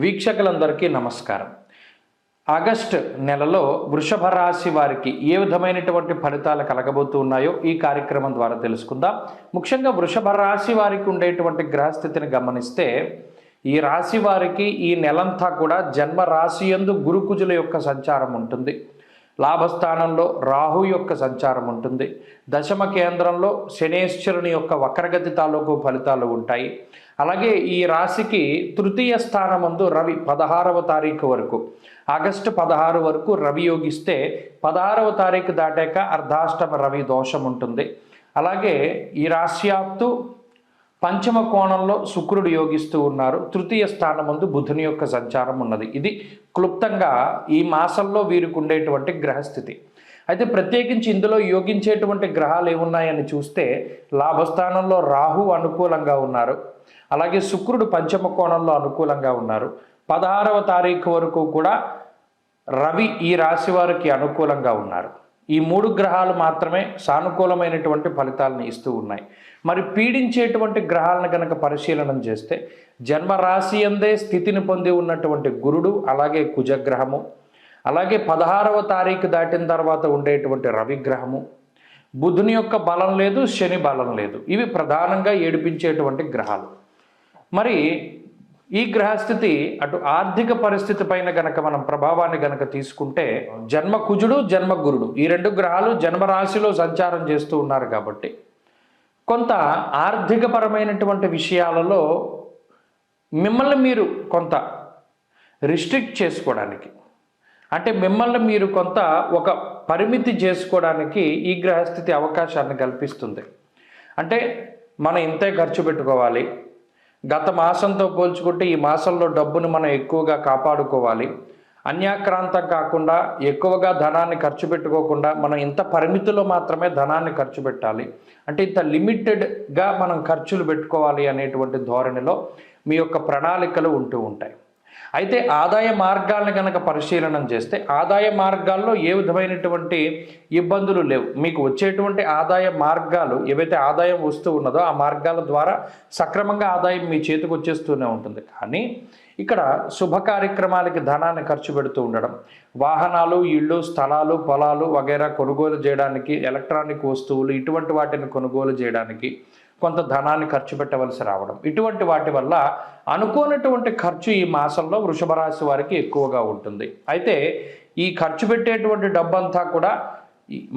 వీక్షకులందరికీ నమస్కారం. ఆగస్టు నెలలో వృషభ రాశి వారికి ఏ విధమైనటువంటి ఫలితాలు కలగబోతూ ఉన్నాయో ఈ కార్యక్రమం ద్వారా తెలుసుకుందాం. ముఖ్యంగా వృషభ రాశి వారికి ఉండేటువంటి గ్రహస్థితిని గమనిస్తే ఈ రాశి వారికి ఈ నెలంతా కూడా జన్మ రాశి యందు గురుకుజుల యొక్క సంచారం ఉంటుంది. లాభస్థానంలో రాహు యొక్క సంచారం ఉంటుంది. దశమ కేంద్రంలో శనేశ్వరుని యొక్క వక్రగతి తాలూకు ఫలితాలు ఉంటాయి. అలాగే ఈ రాశికి తృతీయ స్థానమందు రవి 16వ తారీఖు వరకు, ఆగస్టు 16 వరకు రవి యోగిస్తే 16వ తారీఖు దాటాక అర్ధాష్టమ రవి దోషం ఉంటుంది. అలాగే ఈ రాశ్యాత్తు పంచమ కోణంలో శుక్రుడు యోగిస్తూ ఉన్నారు. తృతీయ స్థానమందు బుధుని యొక్క సంచారం ఉన్నది. ఇది క్లుప్తంగా ఈ మాసంలో వీరికి ఉండేటువంటి గ్రహస్థితి. అయితే ప్రత్యేకించి ఇందులో యోగించేటువంటి గ్రహాలు ఏమున్నాయని చూస్తే లాభస్థానంలో రాహు అనుకూలంగా ఉన్నారు. అలాగే శుక్రుడు పంచమ కోణంలో అనుకూలంగా ఉన్నారు. 16వ తారీఖు వరకు కూడా రవి ఈ రాశి వారికి అనుకూలంగా ఉన్నారు. ఈ 3 గ్రహాలు మాత్రమే సానుకూలమైనటువంటి ఫలితాలను ఇస్తూ ఉన్నాయి. మరి పీడించేటువంటి గ్రహాలను కనుక పరిశీలనం చేస్తే జన్మరాశి అందే స్థితిని పొంది ఉన్నటువంటి గురుడు, అలాగే కుజగ్రహము, అలాగే 16వ తారీఖు దాటిన తర్వాత ఉండేటువంటి రవిగ్రహము, బుధుని యొక్క బలం లేదు, శని బలం లేదు. ఇవి ప్రధానంగా ఏడిపించేటువంటి గ్రహాలు. మరి ఈ గ్రహస్థితి అటు ఆర్థిక పరిస్థితి పైన గనక మనం ప్రభావాన్ని గనక తీసుకుంటే జన్మ కుజుడు, జన్మ గురుడు ఈ 2 గ్రహాలు జన్మరాశిలో సంచారం చేస్తూ ఉన్నారు కాబట్టి కొంత ఆర్థికపరమైనటువంటి విషయాలలో మిమ్మల్ని మీరు కొంత రిస్ట్రిక్ట్ చేసుకోవడానికి, అంటే మిమ్మల్ని మీరు కొంత ఒక పరిమితి చేసుకోవడానికి ఈ గ్రహస్థితి అవకాశాన్ని కల్పిస్తుంది. అంటే మనం ఇంతే ఖర్చు పెట్టుకోవాలి, గత మాసంతో పోల్చుకుంటే ఈ మాసంలో డబ్బును మనం ఎక్కువగా కాపాడుకోవాలి, అన్యాక్రాంతం కాకుండా ఎక్కువగా ధనాన్ని ఖర్చు పెట్టుకోకుండా మనం ఇంత పరిమితిలో మాత్రమే ధనాన్ని ఖర్చు పెట్టాలి, అంటే ఇంత లిమిటెడ్గా మనం ఖర్చులు పెట్టుకోవాలి అనేటువంటి ధోరణిలో మీ యొక్క ప్రణాళికలు ఉంటూ ఉంటాయి. అయితే ఆదాయ మార్గాలను కనుక పరిశీలనం చేస్తే ఆదాయ మార్గాల్లో ఏ విధమైనటువంటి ఇబ్బందులు లేవు. మీకు వచ్చేటువంటి ఆదాయ మార్గాలు ఏవైతే ఆదాయం వస్తూ ఉన్నదో ఆ మార్గాల ద్వారా సక్రమంగా ఆదాయం మీ చేతికి వచ్చేస్తూనే ఉంటుంది. కానీ ఇక్కడ శుభ కార్యక్రమాలకి ధనాన్ని ఖర్చు పెడుతూ ఉండడం, వాహనాలు, ఇళ్ళు, స్థలాలు, పొలాలు వగైరా కొనుగోలు చేయడానికి, ఎలక్ట్రానిక్ వస్తువులు ఇటువంటి వాటిని కొనుగోలు చేయడానికి కొంత ధనాన్ని ఖర్చు పెట్టవలసి రావడం, ఇటువంటి వాటి వల్ల అనుకోనటువంటి ఖర్చు ఈ మాసంలో వృషభ రాశి వారికి ఎక్కువగా ఉంటుంది. అయితే ఈ ఖర్చు పెట్టేటువంటి డబ్బంతా కూడా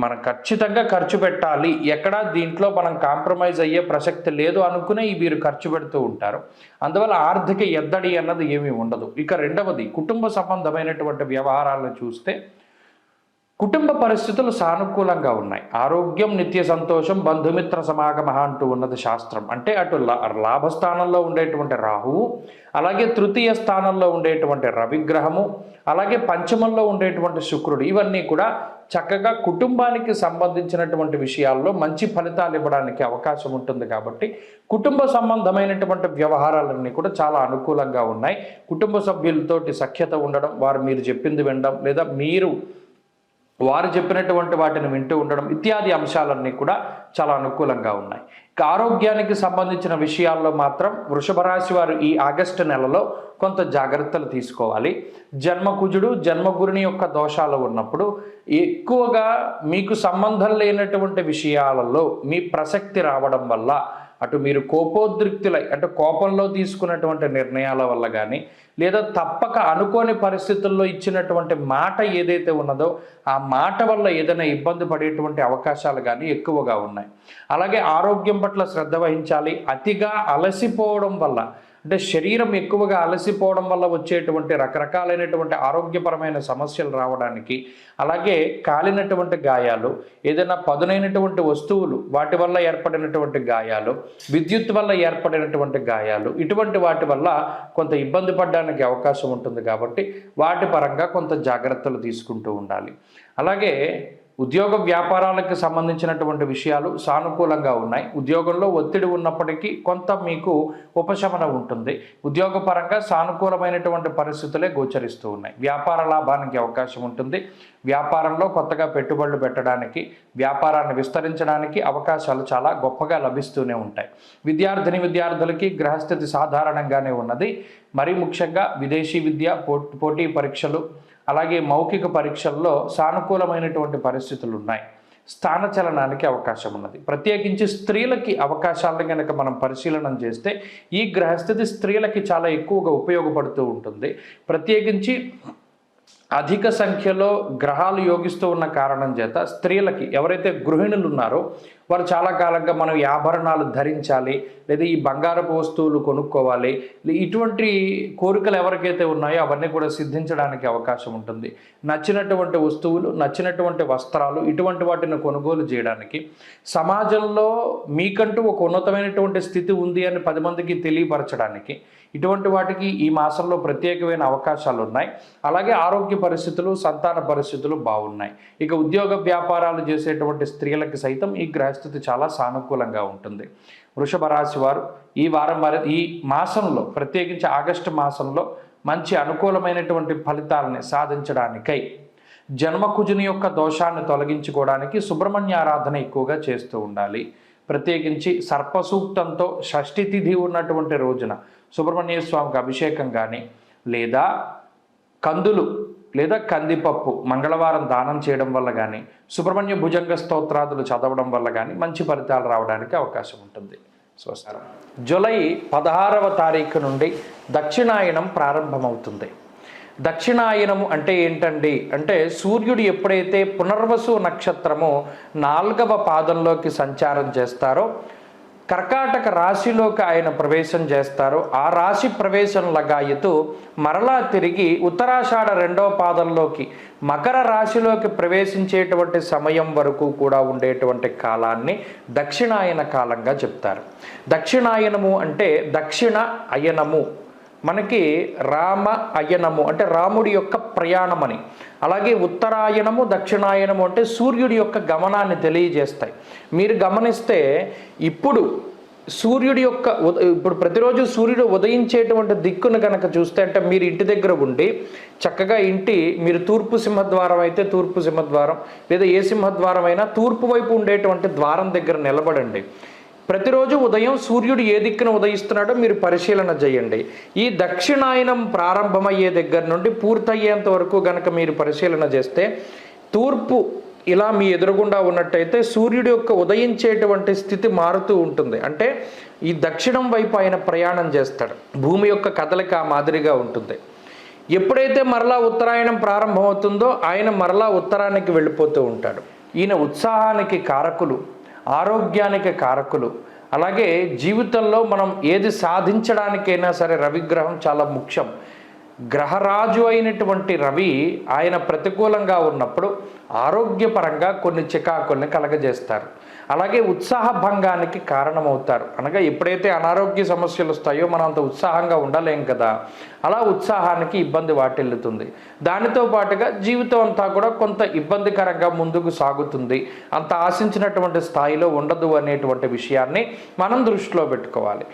మనం ఖచ్చితంగా ఖర్చు పెట్టాలి, ఎక్కడా దీంట్లో మనం కాంప్రమైజ్ అయ్యే ప్రసక్తి లేదు అనుకునే వీరు ఖర్చు పెడుతూ ఉంటారు. అందువల్ల ఆర్థిక ఎద్దడి అన్నది ఏమీ ఉండదు. ఇక రెండవది కుటుంబ సంబంధమైనటువంటి వ్యవహారాలను చూస్తే కుటుంబ పరిస్థితులు సానుకూలంగా ఉన్నాయి. ఆరోగ్యం, నిత్య సంతోషం, బంధుమిత్ర సమాగమ అంటూ ఉన్నది శాస్త్రం. అంటే అటు లాభస్థానంలో ఉండేటువంటి రాహువు, అలాగే తృతీయ స్థానంలో ఉండేటువంటి రవిగ్రహము, అలాగే పంచమంలో ఉండేటువంటి శుక్రుడు, ఇవన్నీ కూడా చక్కగా కుటుంబానికి సంబంధించినటువంటి విషయాల్లో మంచి ఫలితాలు ఇవ్వడానికి అవకాశం ఉంటుంది. కాబట్టి కుటుంబ సంబంధమైనటువంటి వ్యవహారాలన్నీ కూడా చాలా అనుకూలంగా ఉన్నాయి. కుటుంబ సభ్యులతోటి సఖ్యత ఉండడం, వారు మీరు చెప్పింది వినడం లేదా మీరు వారు చెప్పినటువంటి వాటిని వింటూ ఉండడం ఇత్యాది అంశాలన్నీ కూడా చాలా అనుకూలంగా ఉన్నాయి. ఇక ఆరోగ్యానికి సంబంధించిన విషయాల్లో మాత్రం వృషభ రాశి వారు ఈ ఆగస్టు నెలలో కొంత జాగ్రత్తలు తీసుకోవాలి. జన్మకుజుడు, జన్మగురుని యొక్క దోషాలు ఉన్నప్పుడు ఎక్కువగా మీకు సంబంధం లేనటువంటి విషయాలలో మీ ప్రసక్తి రావడం వల్ల అటు మీరు కోపోద్రిక్తులై అంటే కోపంలో తీసుకున్నటువంటి నిర్ణయాల వల్ల కానీ లేదా తప్పక అనుకోని పరిస్థితుల్లో ఇచ్చినటువంటి మాట ఏదైతే ఉన్నదో ఆ మాట వల్ల ఏదైనా ఇబ్బంది పడేటువంటి అవకాశాలు కానీ ఎక్కువగా ఉన్నాయి. అలాగే ఆరోగ్యం పట్ల శ్రద్ధ వహించాలి. అతిగా అలసిపోవడం వల్ల అంటే శరీరం ఎక్కువగా అలసిపోవడం వల్ల వచ్చేటువంటి రకరకాలైనటువంటి ఆరోగ్యపరమైన సమస్యలు రావడానికి, అలాగే కాలినటువంటి గాయాలు, ఏదైనా పదునైనటువంటి వస్తువులు వాటి వల్ల ఏర్పడినటువంటి గాయాలు, విద్యుత్ వల్ల ఏర్పడినటువంటి గాయాలు, ఇటువంటి వాటి వల్ల కొంత ఇబ్బంది పడడానికి అవకాశం ఉంటుంది. కాబట్టి వాటి పరంగా కొంత జాగ్రత్తలు తీసుకుంటూ ఉండాలి. అలాగే ఉద్యోగ వ్యాపారాలకు సంబంధించినటువంటి విషయాలు సానుకూలంగా ఉన్నాయి. ఉద్యోగంలో ఒత్తిడి ఉన్నప్పటికీ కొంత మీకు ఉపశమనం ఉంటుంది. ఉద్యోగపరంగా సానుకూలమైనటువంటి పరిస్థితులే గోచరిస్తూ ఉన్నాయి. వ్యాపార లాభానికి అవకాశం ఉంటుంది. వ్యాపారంలో కొత్తగా పెట్టుబడులు పెట్టడానికి, వ్యాపారాన్ని విస్తరించడానికి అవకాశాలు చాలా గొప్పగా లభిస్తూనే ఉంటాయి. విద్యార్థులకి గ్రహస్థితి సాధారణంగానే ఉన్నది. మరీ ముఖ్యంగా విదేశీ విద్య, పోటీ పరీక్షలు, అలాగే మౌఖిక పరీక్షల్లో సానుకూలమైనటువంటి పరిస్థితులు ఉన్నాయి. స్థానచలనానికి అవకాశం ఉన్నది. ప్రత్యేకించి స్త్రీలకి అవకాశాలను కనుక మనం పరిశీలన చేస్తే ఈ గ్రహస్థితి స్త్రీలకి చాలా ఎక్కువగా ఉపయోగపడుతూ ఉంటుంది. ప్రత్యేకించి అధిక సంఖ్యలో గ్రహాలు యోగిస్తూ ఉన్న కారణం చేత స్త్రీలకి, ఎవరైతే గృహిణులు ఉన్నారో వారు చాలా కాలంగా మనం ఈ ఆభరణాలు ధరించాలి, లేదా ఈ బంగారపు వస్తువులు కొనుక్కోవాలి, ఇటువంటి కోరికలు ఎవరికైతే ఉన్నాయో అవన్నీ కూడా సిద్ధించడానికి అవకాశం ఉంటుంది. నచ్చినటువంటి వస్తువులు, నచ్చినటువంటి వస్త్రాలు, ఇటువంటి వాటిని కొనుగోలు చేయడానికి, సమాజంలో మీకంటూ ఒక ఉన్నతమైనటువంటి స్థితి ఉంది అని 10 మందికి తెలియపరచడానికి, ఇటువంటి వాటికి ఈ మాసంలో ప్రత్యేకమైన అవకాశాలు ఉన్నాయి. అలాగే ఆరోగ్య పరిస్థితులు, సంతాన పరిస్థితులు బాగున్నాయి. ఇక ఉద్యోగ వ్యాపారాలు చేసేటువంటి స్త్రీలకి సైతం ఈ గ్రహస్థితి చాలా సానుకూలంగా ఉంటుంది. వృషభ రాశి వారు ఈ మాసంలో, ప్రత్యేకించి ఆగస్టు మాసంలో మంచి అనుకూలమైనటువంటి ఫలితాలని సాధించడానికై జన్మకుజుని యొక్క దోషాన్ని తొలగించుకోవడానికి సుబ్రహ్మణ్య ఆరాధన ఎక్కువగా చేస్తూ ఉండాలి. ప్రత్యేకించి సర్పసూక్తంతో షష్ఠి తిథి ఉన్నటువంటి రోజున సుబ్రహ్మణ్య స్వామికి అభిషేకం కానీ, లేదా కందులు లేదా కందిపప్పు మంగళవారం దానం చేయడం వల్ల కానీ, సుబ్రహ్మణ్య భుజంగ స్తోత్రాదులు చదవడం వల్ల కానీ మంచి ఫలితాలు రావడానికి అవకాశం ఉంటుంది. స్వస్తి. జూలై 16వ తారీఖు నుండి దక్షిణాయనం ప్రారంభమవుతుంది. దక్షిణాయనము అంటే ఏంటండి అంటే, సూర్యుడు ఎప్పుడైతే పునర్వసు నక్షత్రము 4వ పాదంలోకి సంచారం చేస్తారో, కర్కాటక రాశిలోకి ఆయన ప్రవేశం చేస్తారో, ఆ రాశి ప్రవేశం లగాయతూ మరలా తిరిగి ఉత్తరాషాఢ 2వ పాదంలోకి మకర రాశిలోకి ప్రవేశించేటువంటి సమయం వరకు కూడా ఉండేటువంటి కాలాన్ని దక్షిణాయన కాలంగా చెప్తారు. దక్షిణాయనము అంటే దక్షిణ అయనము, మనకి రామ అయనము అంటే రాముడి యొక్క ప్రయాణమని, అలాగే ఉత్తరాయణము దక్షిణాయనము అంటే సూర్యుడి యొక్క గమనాన్ని తెలియజేస్తాయి. మీరు గమనిస్తే ఇప్పుడు ఇప్పుడు ప్రతిరోజు సూర్యుడు ఉదయించేటువంటి దిక్కును కనుక చూస్తే, అంటే మీరు ఇంటి దగ్గర ఉండి చక్కగా మీరు తూర్పు సింహద్వారం అయితే తూర్పు సింహద్వారం, లేదా ఏ సింహద్వారం అయినా తూర్పు వైపు ఉండేటువంటి ద్వారం దగ్గర నిలబడండి. ప్రతిరోజు ఉదయం సూర్యుడు ఏ దిక్కున ఉదయిస్తున్నాడో మీరు పరిశీలన చేయండి. ఈ దక్షిణాయనం ప్రారంభమయ్యే దగ్గర నుండి పూర్తయ్యేంత వరకు గనక మీరు పరిశీలన చేస్తే, తూర్పు ఇలా మీ ఎదురుగుండా ఉన్నట్టయితే సూర్యుడి యొక్క ఉదయించేటువంటి స్థితి మారుతూ ఉంటుంది. అంటే ఈ దక్షిణం వైపు ఆయన ప్రయాణం చేస్తాడు. భూమి యొక్క కదలిక ఆ మాదిరిగా ఉంటుంది. ఎప్పుడైతే మరలా ఉత్తరాయణం ప్రారంభమవుతుందో ఆయన మరలా ఉత్తరానికి వెళ్ళిపోతూ ఉంటాడు. ఈయన ఉత్సాహానికి కారకులు, ఆరోగ్యానికి కారకులు. అలాగే జీవితంలో మనం ఏది సాధించడానికైనా సరే రవిగ్రహం చాలా ముఖ్యం. గ్రహరాజు అయినటువంటి రవి ఆయన ప్రతికూలంగా ఉన్నప్పుడు ఆరోగ్యపరంగా కొన్ని చికాకుల్ని కలగజేస్తారు. అలాగే ఉత్సాహ భంగానికి కారణమవుతారు. అనగా ఎప్పుడైతే అనారోగ్య సమస్యలు వస్తాయో మనం అంత ఉత్సాహంగా ఉండలేం కదా, అలా ఉత్సాహానికి ఇబ్బంది వాటిల్లుతుంది. దానితో పాటుగా జీవితం అంతా కూడా కొంత ఇబ్బందికరంగా ముందుకు సాగుతుంది. అంత ఆశించినటువంటి స్థాయిలో ఉండదు అనేటువంటి విషయాన్ని మనం దృష్టిలో పెట్టుకోవాలి.